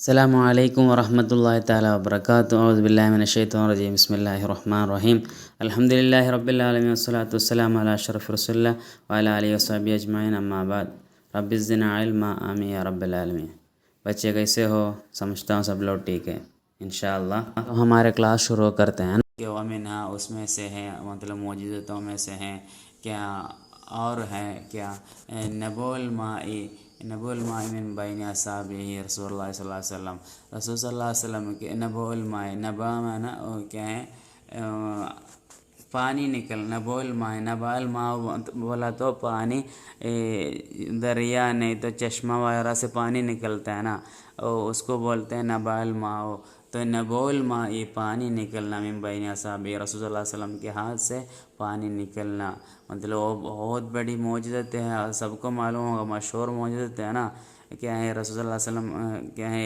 السلام علیکم ورحمۃ اللہ تعالیٰ وبرکاتہ اعوذ باللہ من الشیطان الرجیم بسم اللہ الرحمن الرحیم الحمد للہ رب العالمین والصلاۃ والسلام علی اشرف رسول اللہ وعلی آلہ وصحبہ اجمعین اما بعد رب زدنا علما آمین یا رب العالمین۔ بچے کیسے ہو؟ سمجھتا ہوں سب لوگ ٹھیک ہے انشاءاللہ۔ تو ہمارے کلاس شروع کرتے ہیں کہ ومنہا اس میں سے ہے، مطلب معجزتوں میں سے ہیں کیا اور ہے کیا نبو الماء من بین اصابعہ رسول اللہ صلی اللہ علیہ وسلم، رسول صلی اللہ علیہ وسلم کے نبو الماء، نبا مانا کیا ہے پانی نکل، نبو الماء، نبا الماء بولا تو پانی دریا نہیں تو چشمہ وغیرہ سے پانی نکلتا ہے نا، اس کو بولتے ہیں نبا الماء۔ تو نبو الماء پانی نکلنا، من بین اصابع رسول اللہ علیہ وسلم کے ہاتھ سے پانی نکلنا، مطلب وہ بہت بڑی معجزت ہے، سب کو معلوم ہوگا، مشہور معجزت ہے نا۔ کیا ہے رسول اللہ علیہ وسلم کیا ہے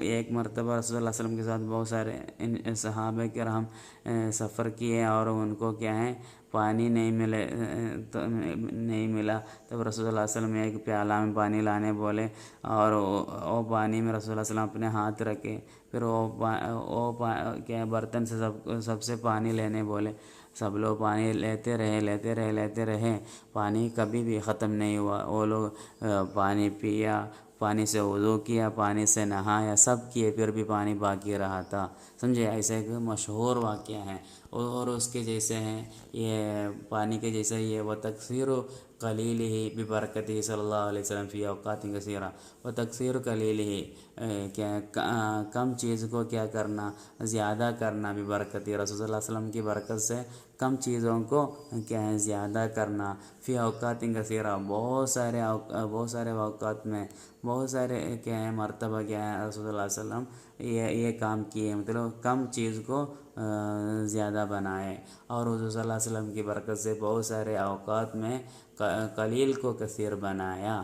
ایک مرتبہ رسول اللہ علیہ وسلم کے ساتھ بہت سارے صحابہ کرام سفر کیے اور ان کو کیا ہے پانی نہیں ملا، تب رسول اللہ علیہ وسلم ایک پیالہ میں پانی لانے بولے اور وہ پانی میں رسول اللہ علیہ وسلم اپنے ہاتھ رکھے، پھر وہ کیا برتن سے سب سے پانی لینے بولے، سب لوگ پانی لیتے رہے، پانی کبھی بھی ختم نہیں ہوا، وہ لوگ پانی پیا، پانی سے وضو کیا، پانی سے نہایا، سب کیے، پھر بھی پانی باقی رہا تھا، سمجھے۔ ایسے ایک مشہور واقعہ ہے اور اس کے جیسے ہیں یہ پانی کے جیسے یہ وہ تکثیر قلیل ہی ببرکتہ صلی اللہ علیہ وسلم فی اوقات کثیرہ، وہ تکثیر قلیل ہی کیا کم چیز کو کیا کرنا، زیادہ کرنا، ببرکتہ رسول اللہ علیہ وسلم کی برکت سے کم چیزوں کو کیا ہے زیادہ کرنا، فی اوقات کثیرہ بہت سارے اوقات میں، بہت سارے کیا ہے مرتبہ کیا ہے رسول اللہ علیہ وسلم یہ کام کیے، مطلب کم چیز کو زیادہ بنائے، اور حضور صلی اللہ علیہ وسلم کی برکت سے بہت سارے اوقات میں قلیل کو کثیر بنایا،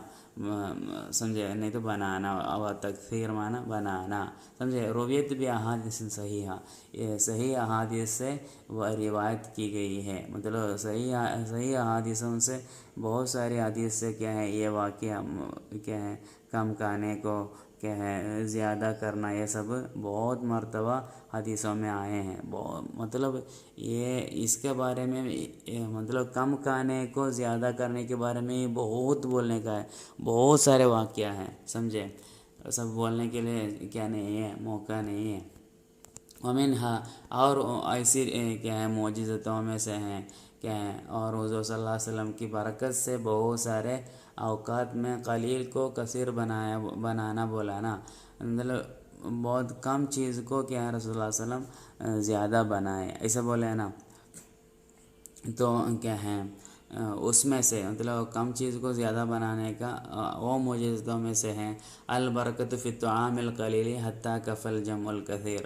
سمجھے، نہیں تو بنانا، اور تکثیر مانا بنانا، سمجھے۔ رویت بھی احادیث صحیحہ، یہ صحیح احادیث سے وہ روایت کی گئی ہے، مطلب صحیح احادیثوں سے بہت ساری حدیث سے کیا ہے یہ واقعہ کیا ہے کم کھانے کو کیا ہے زیادہ کرنا، یہ سب بہت مرتبہ حدیثوں میں آئے ہیں، مطلب یہ اس کے بارے میں مطلب کم کھانے کو زیادہ کرنے کے بارے میں بہت بولنے کا ہے، بہت سارے واقعہ ہیں، سمجھے، سب بولنے کے لیے کیا نہیں ہے، موقع نہیں ہے۔ ومنہا اور ایسی کیا ہے معجزتوں میں سے ہیں کیا ہے، اور حضور صلی اللہ علیہ وسلم کی برکت سے بہت سارے اوقات میں قلیل کو کثیر بنانا بولا نا، مطلب بہت کم چیز کو کیا ہے رسول اللہ علیہ وسلم زیادہ بنائے، ایسا بولے نا، تو کیا ہے اس میں سے مطلب کم چیز کو زیادہ بنانے کا وہ معجزتوں میں سے ہیں البرکۃ فی الطعام القلیل حتیٰ کفى الجمع الکثیر،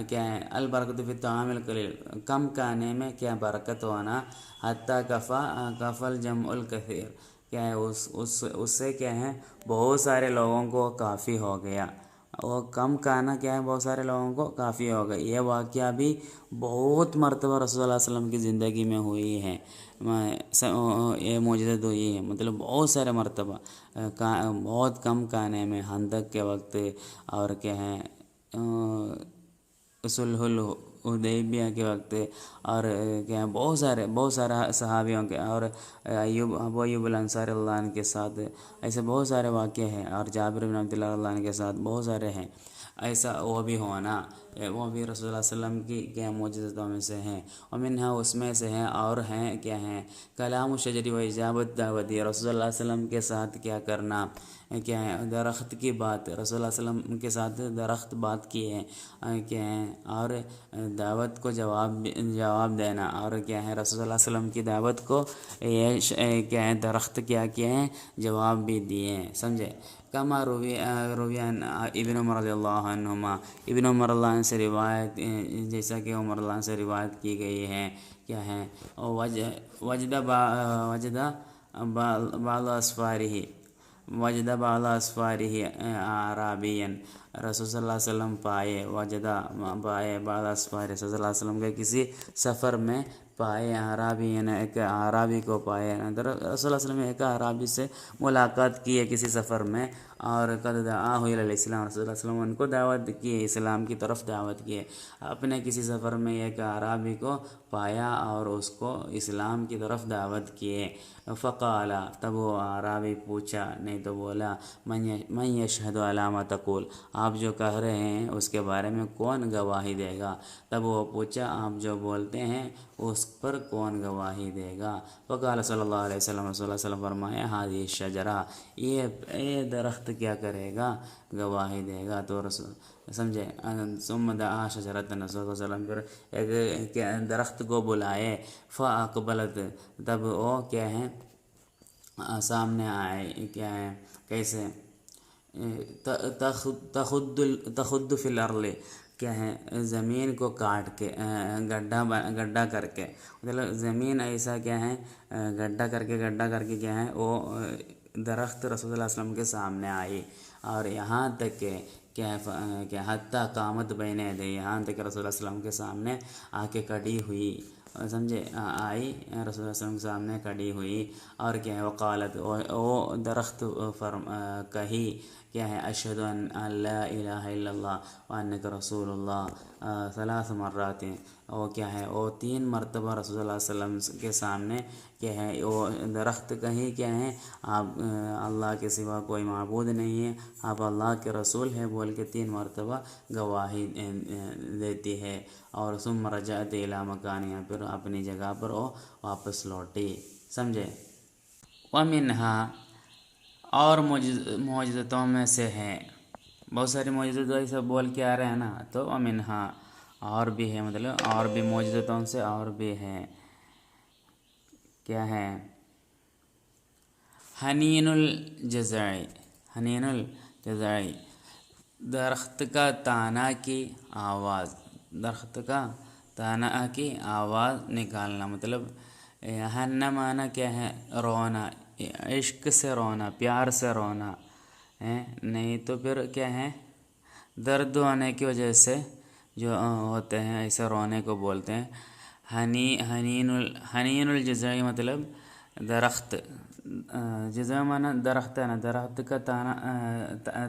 کیا ہے البرکۃ فی الطعام القلیل، کم کھانے میں کیا برکت ہونا، حتیٰ کفى الجمع الکثیر، کیا ہے اس سے کیا ہے بہت سارے لوگوں کو کافی ہو گیا، وہ کم کھانا کیا ہے بہت سارے لوگوں کو کافی ہو گیا۔ یہ واقعہ بھی بہت مرتبہ رسول اللہ علیہ وسلم کی زندگی میں ہوئی ہے، یہ معجزت ہوئی ہے، مطلب بہت سارے مرتبہ بہت کم کھانے میں، خندق کے وقت اور کیا ہے صلح الحدیبیہ کے وقت، اور کیا بہت سارے صحابیوں کے، اور ابو ایوب الانصاری اللہ عنہ کے ساتھ، ایسے بہت سارے واقعے ہیں، اور جابر بن عبد اللہ اللہ عنہ کے ساتھ بہت سارے ہیں، ایسا وہ بھی ہونا، وہ بھی رسول اللہ علیہ وسلم کی کیا معجزتوں میں سے ہیں۔ ومنہا اس میں سے ہیں اور ہیں کیا ہیں کلام الشجر و اجابت دعوت، رسول اللہ علیہ وسلم کے ساتھ کیا کرنا، کیا ہے درخت کی بات، رسول اللہ علیہ وسلم کے ساتھ درخت بات کی ہے کیا ہے، اور دعوت کو جواب دینا، اور کیا ہے رسول اللہ علیہ وسلم کی دعوت کو یہ کیا ہے درخت کیا کیے ہیں جواب بھی دیے ہیں، سمجھے۔ کما روی عن ابن عمر رضی اللہ عنہما، ابن عمر اللہ عنہ سے روایت، جیسا کہ عمر اللہ عنہ سے روایت کی گئی ہے کیا ہے وجد بعض اسفارہ اعرابیا، رسول صلی اللہ علیہ وسلم پائے، وجدہ پائے، بعض اسفار رسول صلی اللہ علیہ وسلم کے کسی سفر میں پائے، اعرابی یعنی ایک اعرابی کو پائے، رسول اللہ علیہ وسلم ایک اعرابی سے ملاقات کی ہے کسی سفر میں، اور قد دعاہ الی الاسلام، رسول اللہ علیہ وسلم ان کو دعوت کی، اسلام کی طرف دعوت کی ہے۔ اپنے کسی سفر میں ایک اعرابی کو پایا اور اس کو اسلام کی طرف دعوت کیے۔ فقال، تب وہ اعرابی پوچھا، نہیں تو بولا، من یشہد علی ما تقول، آپ جو کہہ رہے ہیں اس کے بارے میں کون گواہی دے گا؟ تب وہ پوچھا، آپ جو بولتے ہیں اس پر کون گواہی دے گا؟ فقال صلی اللہ علیہ وسلم، رسول اللہ صلی اللہ علیہ وسلم فرمایا، ہذہ الشجرہ، یہ درخت کیا کرے گا؟ گواہی دے گا۔ تو رسول سمجھے، ثم دعا شجرۃ، رسول اللہ صلی اللہ علیہ وسلم پھر ایک درخت کو بلائے، فاقبلت، تب وہ کیا ہے سامنے آئے، کیا ہے کیسے، تخد فی الارض، کیا ہے زمین کو کاٹ کے، گڈھا کر کے، مطلب زمین ایسا کیا ہے گڈھا کر کے کیا ہے وہ درخت رسول اللہ علیہ وسلم کے سامنے آئی، اور یہاں تک کہ کہ حتیٰ قامت بین یدیہ، یہاں تک کہ رسول اللہ علیہ وسلم کے سامنے آ کے کھڑی ہوئی، سمجھے، آئی رسول اللہ علیہ وسلم کے سامنے کھڑی ہوئی، اور کیا ہے وقالت، وہ درخت کہی، کیا ہے اشہد ان لا الہ الا اللہ وانک رسول اللہ، 3 مرات، وہ کیا ہے وہ 3 مرتبہ رسول اللہ علیہ وسلم کے سامنے کیا ہے وہ درخت کہیں، کیا ہے آپ اللہ کے سوا کوئی معبود نہیں ہے، آپ اللہ کے رسول ہیں بول کے 3 مرتبہ گواہی دیتی ہے، اور ثم رجعت الی مکانہا، پھر اپنی جگہ پر وہ واپس لوٹی، سمجھے۔ ومنہا، اور معجزتوں میں سے ہے، بہت ساری معجزت ایسا بول کے آ رہے ہیں نا، تو ومنہا، اور بھی ہے، مطلب اور بھی معجزتوں سے اور بھی ہے، کیا ہے، حنین الجذع، حنین الجذع، درخت کا تانا کی آواز، درخت کا تانا کی آواز نکالنا، مطلب حن معنی کیا ہے رونا، عشق سے رونا، پیار سے رونا، نہیں تو پھر کیا ہے درد ہونے کی وجہ سے جو ہوتے ہیں ایسے رونے کو بولتے ہیں۔ حنین الجذع مطلب درخت، جذع معنی درخت ہے نا، درخت کا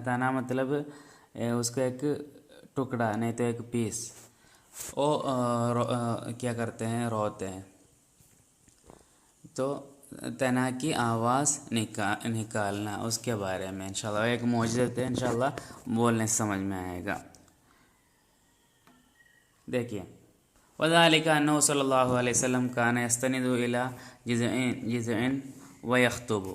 تانا مطلب اس کا ایک ٹکڑا، نہیں تو ایک پیس، وہ کیا کرتے ہیں روتے ہیں، تو تنا کی آواز نکالنا، اس کے بارے میں انشاءاللہ ایک معجزت ہے، انشاءاللہ بولنے سے سمجھ میں آئے گا۔ دیکھیے، وذالک انہ صلی اللہ علیہ وسلم کان یستند الی جذع ویخطب،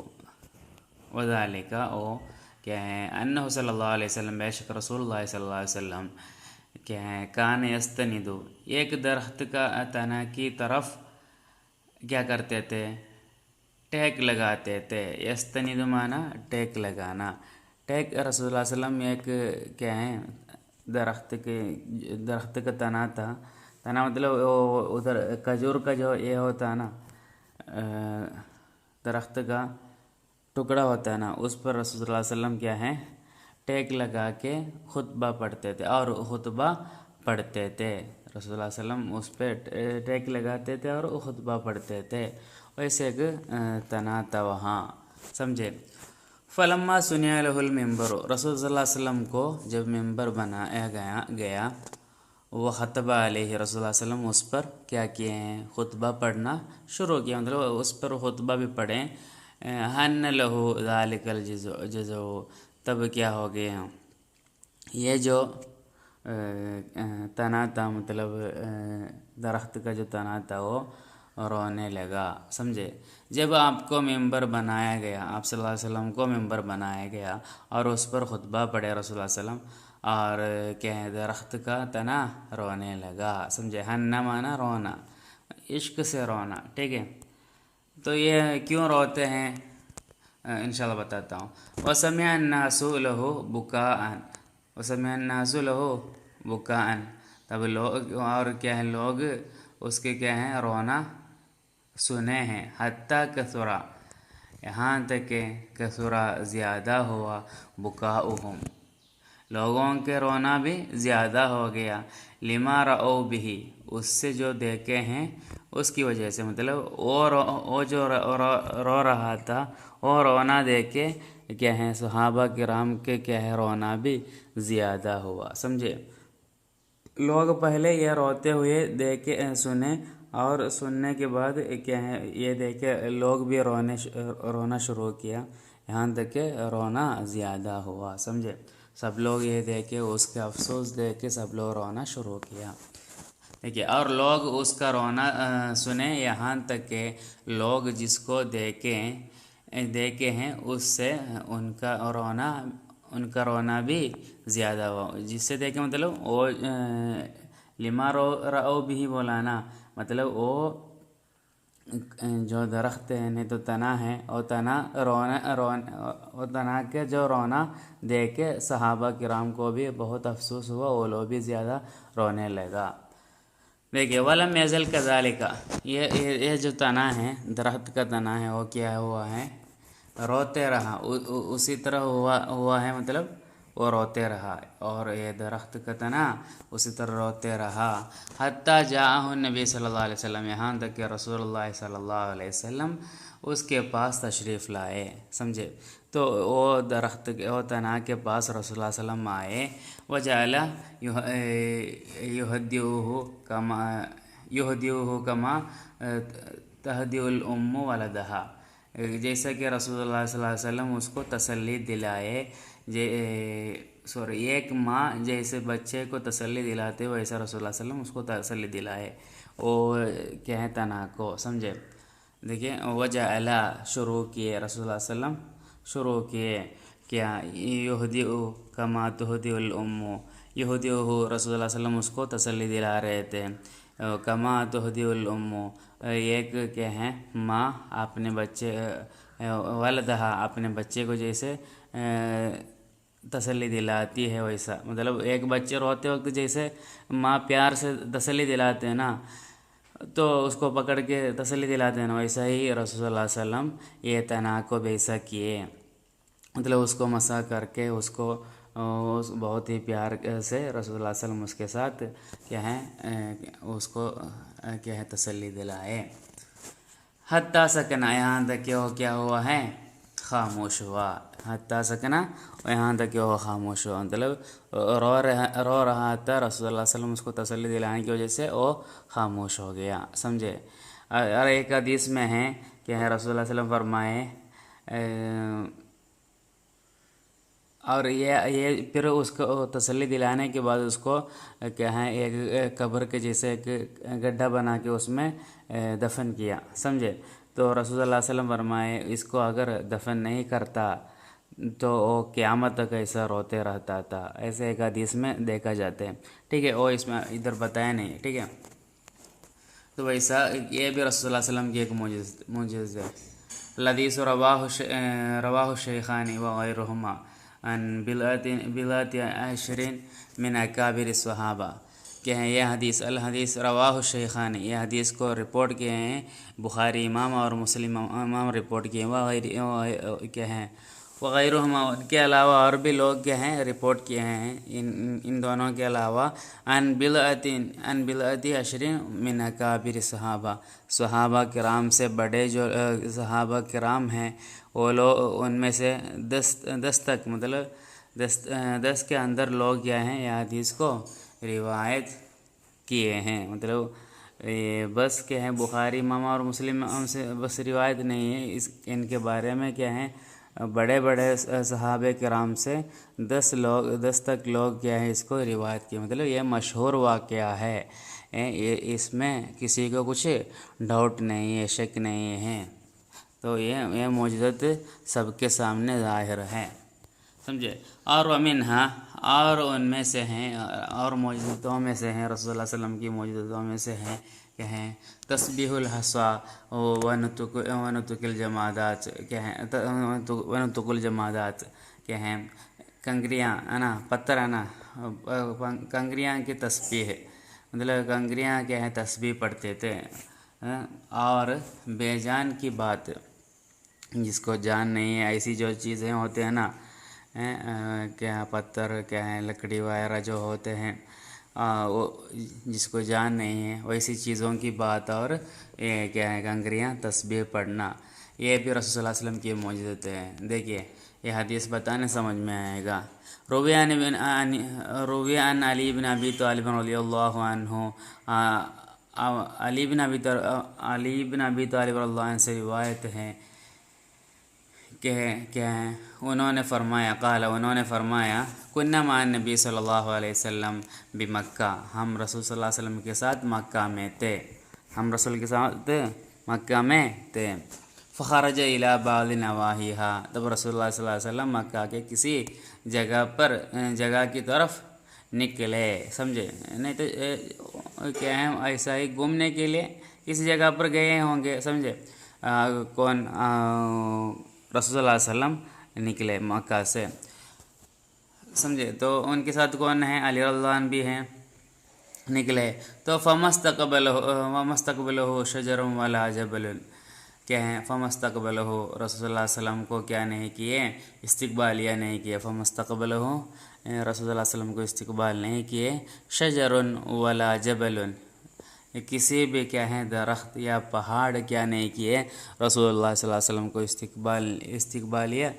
وذالک، او کیا ہے انہ صلی اللہ علیہ وسلم، بے شک رسول اللہ صلی اللہ علیہ وسلم کیا ہے کان یستند، ایک درخت کا تنا کی طرف کیا کرتے تھے، ٹیک لگاتے تھے، یستند معنی ٹیک لگانا، ٹیک رسول اللہ علیہ وسلم ایک کیا ہے درخت کا تنا تھا، تنا مطلب ادھر کھجور کا جو یہ ہوتا ہے نا درخت کا ٹکڑا ہوتا ہے نا، اس پر رسول اللہ علیہ وسلم کیا ہے ٹیک لگا کے خطبہ پڑھتے تھے، اور خطبہ پڑھتے تھے، رسول اللہ علیہ وسلم اس پہ ٹیک لگاتے تھے اور خطبہ پڑھتے تھے، ویسے ایک تنا تھا وہاں، سمجھے۔ فلما سنیا لہ المنبر، رسول صلی اللہ علیہ وسلم کو جب ممبر بنایا گیا، وہ خطبہ علیہ، رسول اللہ علیہ وسلم اس پر کیا کیے ہیں خطبہ پڑھنا شروع کیا، مطلب اس پر خطبہ بھی پڑھیں، حن لہ ذالک الجذع، تب کیا ہو گیا یہ جو تنا تھا، مطلب درخت کا جو تنا تھا وہ رونے لگا، سمجھے۔ جب آپ کو ممبر بنایا گیا، آپ صلی اللہ علیہ وسلم کو ممبر بنایا گیا اور اس پر خطبہ پڑھے رسول اللہ علیہ وسلم، اور کیا ہے درخت کا تنا رونے لگا، سمجھے، حن معنی رونا، عشق سے رونا، ٹھیک ہے۔ تو یہ کیوں روتے ہیں انشاءاللہ بتاتا ہوں۔ وَسَمِعَ النَّاسُ لَهُ بُكَاءً، وَسَمِعَ النَّاسُ لَهُ بُكَاءً، تب لوگ، اور کیا ہے لوگ اس کے کیا ہیں رونا سنے ہیں، حتیٰ کثرا، یہاں تک کہ کثرا زیادہ ہوا، بکاؤہم، لوگوں کے رونا بھی زیادہ ہو گیا، لما رأو بھی، اس سے جو دیکھے ہیں اس کی وجہ سے، مطلب وہ جو رو رہا تھا وہ رونا دیکھے کیا ہے صحابہ کرام کے کیا ہے رونا بھی زیادہ ہوا، سمجھے۔ لوگ پہلے یہ روتے ہوئے دیکھے سنے، اور سننے کے بعد کیا ہے یہ دیکھے لوگ بھی رونا شروع کیا، یہاں تک کہ رونا زیادہ ہوا، سمجھے۔ سب لوگ یہ دیکھے اس کے افسوس دیکھ کے سب لوگ رونا شروع کیا، دیکھیے۔ اور لوگ اس کا رونا سنے، یہاں تک کہ لوگ جس کو دیکھے ہیں اس سے ان کا رونا بھی زیادہ ہوا، جس سے دیکھے مطلب وہ لما رأو بھی بولا نا، مطلب وہ جو درخت ہے نہیں تو تنا ہے، اور تنا کے جو رونا دیکھ کے صحابہ کرام کو بھی بہت افسوس ہوا، وہ لوگ بھی زیادہ رونے لگا۔ دیکھیے وَلَمْ يَزَلْ كَذَلِكَ، یہ جو تنا ہے، درخت کا تنا ہے، وہ کیا ہوا ہے، روتے رہا، اسی طرح ہوا ہے، مطلب وہ روتے رہا، اور یہ درخت کا تنا اسی طرح روتے رہا، حتیٰ جاءہ النبی صلی اللہ علیہ وسلم، یہاں تک کہ رسول اللہ صلی اللہ علیہ وسلم اس کے پاس تشریف لائے، سمجھے۔ تو وہ درخت وہ تنا کے پاس رسول اللہ صلی اللہ علیہ وسلم آئے، وجعل یہدیہ کما تہدی الام ولدہا، جیسا کہ رسول اللہ صلی اللہ علیہ وسلم اس کو تسلی دلائے، ایک ماں جیسے بچے کو تسلی دلاتے ویسا رسول اللہ صلی اللہ علیہ وسلم اس کو تسلی دلائے، وہ کیا ہے تنا کو، سمجھے۔ دیکھیں وجعل شروع کیے، رسول اللہ صلی اللہ علیہ وسلم شروع کیے کیا، یہدیہ کما تہدی الام، یہدیہ رسول اللہ صلی اللہ علیہ وسلم اس کو تسلی دلا رہے تھے، کما تہدی الام، ایک کیا ہے ماں اپنے بچے ولدہا اپنے بچے کو جیسے تسلی دلاتی ہے ویسا، مطلب ایک بچے روتے وقت جیسے ماں پیار سے تسلی دلاتے ہیں نا، تو اس کو پکڑ کے تسلی دلاتے ہیں نا، ویسا ہی رسول اللہ صلی اللہ علیہ وسلم یہ تنا کو ویسا کیے، مطلب اس کو مسح کر کے اس کو بہت ہی پیار سے رسول اللہ صلی اللہ علیہ وسلم اس کے ساتھ کیا ہے اس کو کیا ہے تسلی دلائے، حتیٰ سکنا، یہاں تک کہ وہ کیا ہوا ہے خاموش ہوا، حتیٰ سکنا، یہاں تک کہ وہ خاموش ہوا، مطلب رو رہا تھا، رسول اللہ صلی اللہ علیہ وسلم اس کو تسلی دلانے کی وجہ سے وہ خاموش ہو گیا، سمجھے۔ اور ایک حدیث میں ہے کہ رسول اللہ صلی اللہ علیہ وسلم فرمائے، اور یہ پھر اس کو تسلی دلانے کے بعد اس کو کیا ہے ایک قبر کے جیسے ایک گڈھا بنا کے اس میں دفن کیا، سمجھے۔ تو رسول اللہ صلی اللہ علیہ وسلم فرمائے اس کو اگر دفن نہیں کرتا تو وہ قیامت تک ایسا روتے رہتا تھا، ایسے ایک حدیث میں دیکھا جاتا ہے، ٹھیک ہے، وہ اس میں ادھر بتایا نہیں، ٹھیک ہے۔ تو ویسا یہ بھی رسول اللہ صلی اللہ علیہ وسلم کی ایک معجزہ ہے۔ الحدیث رواہ الشیخان وغیرہما عن بلات عشرین من اکابر الصحابہ، کہ ہیں یہ حدیث، الحدیث رواہ الشیخان، یہ حدیث کو رپورٹ کیے ہیں بخاری امام اور مسلم امام رپورٹ کیے ہیں، کیا ہیں وغیرہما، ان کے علاوہ اور بھی لوگ کیا ہیں رپورٹ کیے ہیں ان دونوں کے علاوہ، عن بلات عشرین من اکابر الصحابہ، صحابہ کرام سے بڑے جو صحابہ کرام ہیں وہ لوگ، ان میں سے 10 تک، مطلب 10 کے اندر لوگ کیا ہیں یہ حدیث کو روایت کیے ہیں، مطلب بس کیا ہے بخاری امام اور مسلم سے بس روایت نہیں ہے، ان کے بارے میں کیا ہیں بڑے بڑے صحابہ کرام سے 10 تک لوگ کیا ہے اس کو روایت کیے، مطلب یہ مشہور واقعہ ہے، اس میں کسی کو کچھ ڈاؤٹ نہیں ہے، شک نہیں ہے، تو یہ معجزت سب کے سامنے ظاہر ہے، سمجھے۔ اور ومنہا، اور ان میں سے ہیں، اور معجزتوں میں سے ہیں، رسول اللہ صلی اللہ علیہ وسلم کی معجزتوں میں سے ہیں کہ ہیں تسبیح الحصى ونطق الجمادات، کہ ہیں ونطق الجمادات، کہ ہیں کنکریاں پتھر کنکریاں کی تسبیح، مطلب کنکریاں کیا ہیں تسبیح پڑھتے تھے، اور بے جان کی بات، جس کو جان نہیں ہے، ایسی جو چیزیں ہوتے ہیں نا کیا پتھر کیا ہیں لکڑی وغیرہ جو ہوتے ہیں وہ جس کو جان نہیں ہے ویسی چیزوں کی بات، اور یہ کیا ہے کنکریاں تسبیح پڑھنا، یہ بھی رسول صلی اللہ علیہ وسلم کی معجزت ہے۔ دیکھیے یہ حدیث بتانے سمجھ میں آئے گا۔ روی عن علی بن ابی طالب رضی اللہ عنہ، علی بن ابی طالب رضی اللہ عنہ سے روایت ہے کہ کیا ہے انہوں نے فرمایا کننا مع النبی صلی اللہ علیہ وسلم بمکہ، ہم رسول صلی اللہ علیہ وسلم کے ساتھ مکہ میں تھے، ہم رسول کے ساتھ مکہ میں تھے۔ فخرج الی بعض نواحیہا، تب رسول اللہ صلی اللہ علیہ وسلم مکہ کے کسی جگہ کی طرف نکلے، سمجھے؟ نہیں تو کیا ہے ایسا ہی گھومنے کے لیے کسی جگہ پر گئے ہوں گے، سمجھے؟ کون رسول اللہ علیہ وسلم نکلے مکہ سے، سمجھے؟ تو ان کے ساتھ کون ہے؟ علی رضی اللہ عنہ بھی ہیں، نکلے تو فمستقبلہ شجر ولا جبل، کیا ہے فمستقبلہ رسول اللہ علیہ وسلم کو کیا نہیں کیے؟ استقبالیہ نہیں کیے، فمستقبلہ رسول اللہ علیہ وسلم کو استقبال نہیں کیے، شجر ولا جبل، کسی بھی کیا ہے درخت یا پہاڑ کیا نہیں کیے رسول اللہ صلی اللہ علیہ وسلم کو استقبالیہ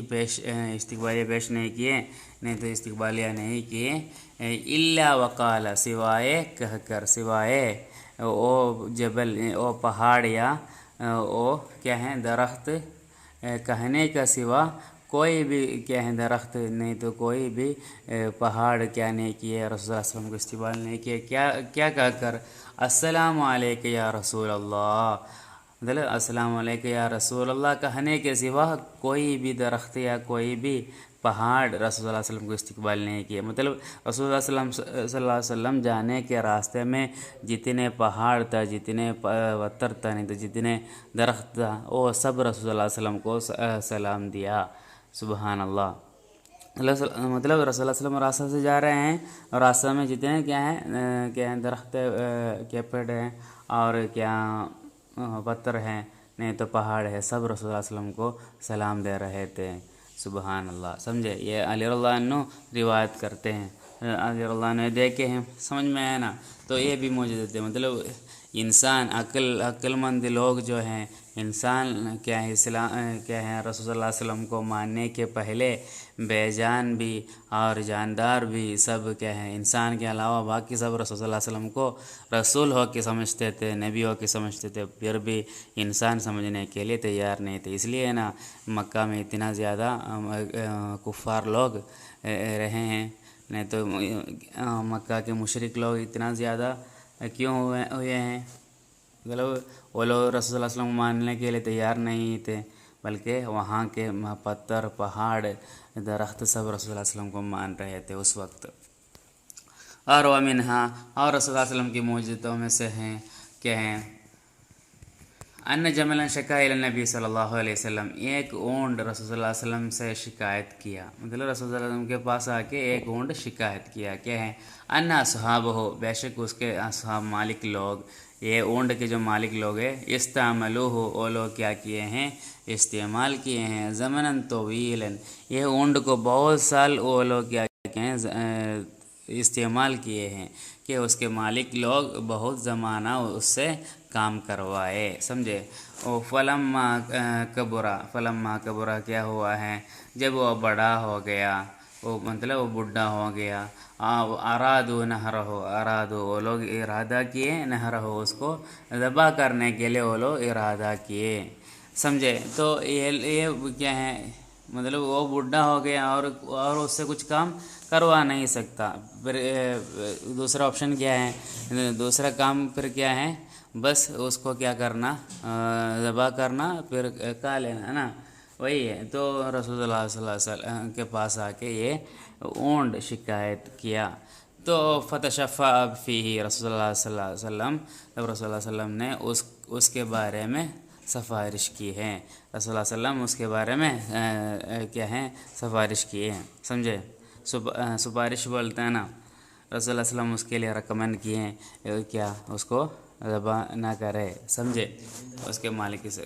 پیش نہیں کیے، نہیں تو استقبالیہ نہیں کیے، الا وقال، سوائے کہہ کر، سوائے او جبل او پہاڑ یا او کیا ہے درخت کہنے کا سوا کوئی بھی کیا ہے درخت نہیں تو کوئی بھی پہاڑ کیا نہیں کیے رسول اللہ علیہ وسلم کو استقبال نہیں کیے، کیا کہہ کر؟ السلام علیک یا رسول اللہ، مطلب السلام علیک یا رسول اللہ کہنے کے سوا کوئی بھی درخت یا کوئی بھی پہاڑ رسول اللہ علیہ وسلم کو استقبال نہیں کیے۔ مطلب رسول اللہ صلی اللہ علیہ وسلم جانے کے راستے میں جتنے پہاڑ تھا، جتنے پتھر تھا، نہیں تو جتنے درخت تھا، وہ سب رسول اللہ علیہ وسلم کو سلام دیا۔ سبحان اللہ۔ مطلب رسول اللہ علیہ وسلم راستہ سے جا رہے ہیں اور راستہ میں جتنے کیا ہیں درخت کے پیڑ ہیں اور کیا پتھر ہیں، نہیں تو پہاڑ ہے، سب رسول اللہ علیہ وسلم کو سلام دے رہے تھے۔ سبحان اللہ، سمجھے؟ یہ علی رضی اللہ عنہ روایت کرتے ہیں، علی رضی اللہ عنہ دیکھے ہیں، سمجھ میں آیا نا؟ تو یہ بھی معجزت ہے۔ مطلب انسان عقل مند لوگ جو ہیں، انسان کیا ہے کیا ہے رسول اللہ علیہ وسلم کو ماننے کے پہلے بے جان بھی اور جاندار بھی سب کیا ہے انسان کے علاوہ باقی سب رسول اللہ علیہ وسلم کو رسول ہو کے سمجھتے تھے، نبی ہو کے سمجھتے تھے، پھر بھی انسان سمجھنے کے لیے تیار نہیں تھے۔ اس لیے نا مکہ میں اتنا زیادہ کفار لوگ رہے ہیں، نہیں تو مکہ کے مشرک لوگ اتنا زیادہ کیوں ہوئے ہیں؟ مطلب وہ لوگ رسول اللہ علیہ وسلم ماننے کے لیے تیار نہیں تھے، بلکہ وہاں کے پتھر پہاڑ درخت سب رسول اللہ علیہ وسلم کو مان رہے تھے اس وقت۔ اور ومنہا، اور رسول اللہ علیہ وسلم کی معجزتوں میں سے ہیں کیا ہیں؟ ان جملا شکا الی النبی صلی اللہ علیہ وسلم، ایک اونٹ رسول اللہ علیہ وسلم سے شکایت کیا، مطلب رسول اللہ علیہ وسلم کے پاس آ کے ایک اونٹ شکایت کیا، کیا ہے؟ ان اصحابہ، بے شک اس کے اصحاب مالک لوگ، یہ اونٹ کے جو مالک لوگ ہیں، استعملوہ، وہ لوگ کیا کیے ہیں؟ استعمال کیے ہیں، زمناً طویلا، یہ اونٹ کو بہت سال وہ لوگ کیا کیے ہیں استعمال کیے ہیں، کہ اس کے مالک لوگ بہت زمانہ اس سے کام کروائے، سمجھے؟ فلما کبرا کیا ہوا ہے؟ جب وہ بڑا ہو گیا، وہ مطلب وہ بڈھا ہو گیا، ارادو وہ لوگ ارادہ کیے نہرہو، اس کو ذبح کرنے کے لیے وہ لوگ ارادہ کیے، سمجھے؟ تو یہ کیا ہے؟ مطلب وہ بڈھا ہو گیا اور اس سے کچھ کام کروا نہیں سکتا، پھر دوسرا آپشن کیا ہے؟ دوسرا کام پھر کیا ہے؟ بس اس کو کیا کرنا؟ ذبح کرنا، پھر کھا لینا، ہے نا؟ وہی ہے۔ تو رسول اللہ صلی اللہ علیہ وسلم کے پاس آ کے یہ اونٹ شکایت کیا، تو فتشفع فیہ رسول اللہ صلی اللہ علیہ وسلم، تب رسول اللہ صلی اللہ علیہ وسلم نے اس کے بارے میں سفارش کی ہے، رسول اللہ صلی اللہ علیہ وسلم اس کے بارے میں کیا ہے؟ سفارش کی ہے، سمجھے؟ سفارش بولتے ہیں نا، رسول اللہ صلی اللہ علیہ وسلم اس کے لیے ریکمینڈ کیے ہیں کیا؟ اس کو ذبح نہ کرے، سمجھے؟ اس کے مالک سے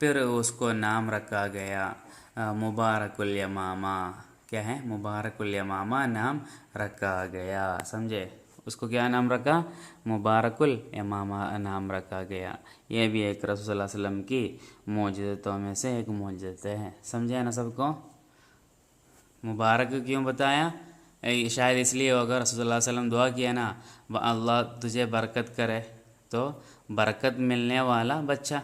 پھر اس کو نام رکھا گیا مبارک الیمامہ. کیا ہے؟ مبارک الیمامہ نام رکھا گیا. سمجھے؟ اس کو کیا نام رکھا؟ مبارک الیمامہ نام رکھا گیا. یہ بھی ایک رسول صلی اللہ علیہ وسلم کی معجزتوں میں سے ایک معجزت ہے. سمجھے نا سب کو؟ مبارک کیوں بتایا؟ شاید اس لیے ہوگا رسول اللہ علیہ وسلم دعا کیا نا اللہ تجھے برکت کرے تو برکت ملنے والا بچہ.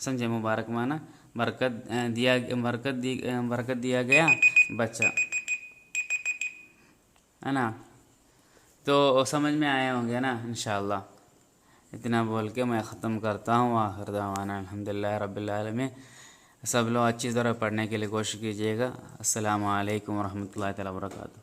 سمجھے؟ مبارک مانا برکت دیا گیا بچہ ہے نا. تو سمجھ میں آئے ہوں گے نا انشاءاللہ. اتنا بول کے میں ختم کرتا ہوں. آخر دعوانا الحمدللہ رب العالمین. سب لوگ اچھی طرح پڑھنے کے لیے کوشش کیجیے گا. السلام علیکم ورحمۃ اللہ تعالیٰ وبرکاتہ.